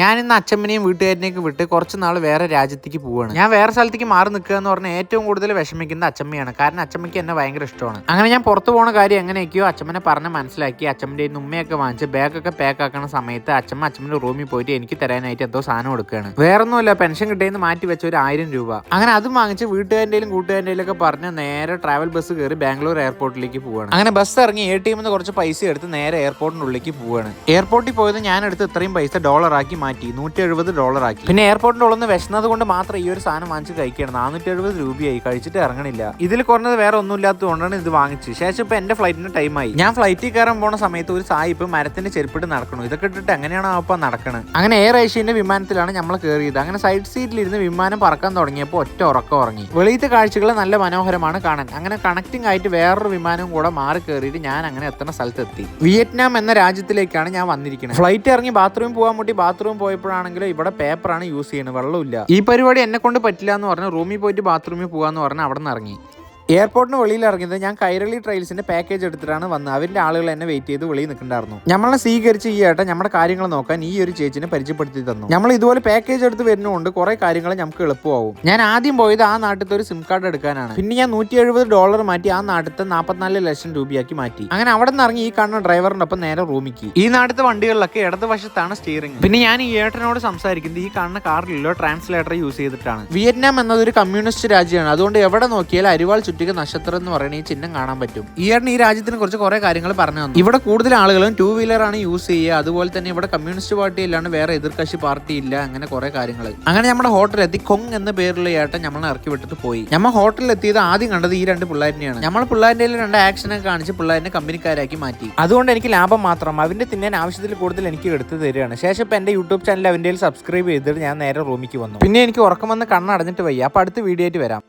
ഞാൻ ഇന്ന് അച്ഛമ്മനെയും വീട്ടുകാരനെയൊക്കെ വിട്ട് കുറച്ച് നാൾ വേറെ രാജ്യത്തേക്ക് പോവുകയാണ്. ഞാൻ വേറെ സ്ഥലത്തേക്ക് മാറി നിൽക്കുക എന്ന് പറഞ്ഞാൽ ഏറ്റവും കൂടുതൽ വിഷമിക്കുന്ന അച്ഛമ്മയാണ്. കാരണം അച്ഛമ്മയ്ക്ക് എന്നെ ഭയങ്കര ഇഷ്ടമാണ്. അങ്ങനെ ഞാൻ പുറത്ത് പോകുന്ന കാര്യം എങ്ങനെയൊക്കെയോ അച്ഛമ്മനെ പറഞ്ഞ് മനസ്സിലാക്കി അച്ഛമ്മൻ്റെ ഉമ്മയൊക്കെ വാങ്ങിച്ച് ബാഗൊക്കെ പാക്ക് ആക്കുന്ന സമയത്ത് അച്ഛമ്മൻ്റെ റൂമിൽ പോയിട്ട് എനിക്ക് തരാനായിട്ട് എന്തോ സാധനം കൊടുക്കുകയാണ്. വേറൊന്നുമില്ല, പെൻഷൻ കിട്ടിയെന്ന് മാറ്റി വെച്ച ഒരു 1000 രൂപ. അങ്ങനെ അതും വാങ്ങിച്ച് വീട്ടുകാരൻ്റെയും കൂട്ടുകാരൻ്റെയും ഒക്കെ പറഞ്ഞ് നേരെ ട്രാവൽ ബസ് കയറി ബാംഗ്ലൂർ എയർപോർട്ടിലേക്ക് പോവുകയാണ്. അങ്ങനെ ബസ് ഇറങ്ങി ATM കുറച്ച് പൈസ എടുത്ത് നേരെ എയർപോർട്ടിനുള്ളിലേക്ക് പോവുകയാണ്. എയർപോർട്ടിൽ പോയത് ഞാൻ എടുത്ത് ഇത്രയും പൈസ ഡോളറാക്കി മാറ്റി $170 ആക്കി. പിന്നെ എയർപോർട്ടിന്റെ ഉള്ളിൽ വിശന്നത് കൊണ്ട് മാത്രം ഈ ഒരു സാധനം വാങ്ങിച്ച് കഴിക്കണം. 470 രൂപയായി. കഴിച്ചിട്ട് ഇറങ്ങണില്ല. ഇതിൽ കുറഞ്ഞത് വേറെ ഒന്നും ഇല്ലാത്തതുകൊണ്ടാണ് ഇത് വാങ്ങിച്ചത്. ശേഷം ഇപ്പൊ എന്റെ ഫ്ലൈറ്റിന് ടൈമായി. ഞാൻ ഫ്ലൈറ്റിൽ കയറാൻ പോണ സമയത്ത് ഒരു സായിപ്പ് മരത്തിന്റെ ചെരുപ്പിട്ട് നടക്കണം. ഇതൊക്കെ ഇട്ടിട്ട് എങ്ങനെയാണ് അപ്പൊ നടക്കണത്? അങ്ങനെ എയർ ഏഷ്യന്റെ വിമാനത്തിലാണ് നമ്മൾ കയറിയത്. അങ്ങനെ സൈഡ് സീറ്റിലിരുന്ന് വിമാനം പറക്കാൻ തുടങ്ങിയപ്പോൾ ഒറ്റ ഉറക്കം ഉറങ്ങി. വെളിയിലത്തെ കാഴ്ചകൾ നല്ല മനോഹരമാണ് കാണാൻ. അങ്ങനെ കണക്റ്റിംഗ് ആയിട്ട് വേറൊരു വിമാനവും കൂടെ മാറി കയറിയിട്ട് ഞാൻ അങ്ങനെ എത്തുന്ന സ്ഥലത്തെത്തി. വിയറ്റ്നാം എന്ന രാജ്യത്തിലേക്കാണ് ഞാൻ വന്നിരിക്കുന്നത്. ഫ്ലൈറ്റ് ഇറങ്ങി ബാത്റൂമിൽ പോകാൻ വേണ്ടി ബാത്റൂം പോയപ്പോഴാണെങ്കിലും ഇവിടെ പേപ്പറാണ് യൂസ് ചെയ്യുന്നത്, വെള്ളമില്ല. ഈ പരിപാടി എന്നെ കൊണ്ട് പറ്റില്ല എന്ന് പറഞ്ഞ് റൂമിൽ പോയിട്ട് ബാത്റൂമിൽ പോകാന്ന് പറഞ്ഞ് അവിടെ നിന്ന് ഇറങ്ങി. എയർപോർട്ടിന് വെളിയിൽ ഇറങ്ങിയത് ഞാൻ കൈരളി ട്രയൽസിന്റെ പാക്കേജ് എടുത്തിട്ടാണ് വന്നത്. അവരുടെ ആളുകൾ എന്നെ വെയിറ്റ് ചെയ്ത് വെളിയിൽ നിൽക്കുന്നുണ്ടായിരുന്നു. നമ്മളെ സ്വീകരിച്ച് ഈ ഏട്ടൻ നമ്മുടെ കാര്യങ്ങൾ നോക്കാൻ ഈ ഒരു ചേച്ചിനെ പരിചയപ്പെടുത്തി തന്നു. നമ്മൾ ഇതുപോലെ പാക്കേജ് എടുത്ത് വരുന്നതുകൊണ്ട് കുറെ കാര്യങ്ങൾ നമുക്ക് എളുപ്പമാവും. ഞാൻ ആദ്യം പോയത് ആ നാട്ടിലത്തെ ഒരു സിം കാർഡ് എടുക്കാനാണ്. പിന്നെ ഞാൻ $170 മാറ്റി ആ നാട്ടിലത്തെ 44 ലക്ഷം രൂപയാക്കി മാറ്റി. അങ്ങനെ അവിടെ നിന്ന് ഇറങ്ങി ഈ കാണുന്ന ഡ്രൈവറിന്റെ ഒപ്പം നേരെ റൂമിക്ക്. ഈ നാട്ടിലത്തെ വണ്ടികളിലൊക്കെ ഇടതുവശത്താണ് സ്റ്റിയറിംഗ്. പിന്നെ ഞാൻ ഈ ഏട്ടനോട് സംസാരിക്കുന്നത് ഈ കാണുന്ന കാറിലോ ട്രാൻസ്ലേറ്റർ യൂസ് ചെയ്തിട്ടാണ്. വിയറ്റ്നാം എന്നതൊരു കമ്മ്യൂണിസ്റ്റ് രാജ്യമാണ്. അതുകൊണ്ട് എവിടെ നോക്കിയാലും അരിവാൾ ചുറ്റിക നക്ഷത്രം എന്ന് പറയുന്ന ഈ ചിഹ്നം കാണാൻ പറ്റും. ഈ രാജ്യത്തിനെ കുറിച്ച് കുറെ കാര്യങ്ങൾ പറഞ്ഞു തന്നു. ഇവിടെ കൂടുതൽ ആളുകളും 2 വീലർ ആണ് യൂസ് ചെയ്യുക. അതുപോലെ തന്നെ ഇവിടെ കമ്മ്യൂണിസ്റ്റ് പാർട്ടി ഇല്ലാണ്ട് വേറെ എതിർകക്ഷി പാർട്ടി ഇല്ല. അങ്ങനെ കുറെ കാര്യങ്ങൾ. അങ്ങനെ നമ്മുടെ ഹോട്ടലിൽ എത്തി. കൊങ് എന്ന പേരുള്ള ഏട്ടൻ നമ്മളെ ഇറക്കി വിട്ടിട്ട് പോയി. നമ്മൾ ഹോട്ടലിൽ എത്തിയത് ആദ്യം കണ്ടത് ഈ 2 പിള്ളേരിനെയാണ്. നമ്മൾ പിള്ളേരുടെ 2 ആക്ഷനൊക്കെ കാണിച്ച് പിള്ളേരിനെ കമ്പനിക്കാരാക്കി മാറ്റി. അതുകൊണ്ട് എനിക്ക് ലാഭം മാത്രം. അവന്റെ തിന്നാൻ ആവശ്യത്തിൽ കൂടുതൽ എനിക്ക് എടുത്തു തരികയാണ്. ശേഷം ഇപ്പൊ എന്റെ യൂട്യൂബ് ചാനൽ അവന്റെ സബ്സ്ക്രൈബ് ചെയ്തിട്ട് ഞാൻ നേരെ റൂമിക്ക് വന്നു. പിന്നെ എനിക്ക് ഉറക്കം വന്ന് കണ്ണടഞ്ഞിട്ട് വയ്യ. അപ്പൊ അടുത്ത വീഡിയോ ആയിട്ട് വരാം.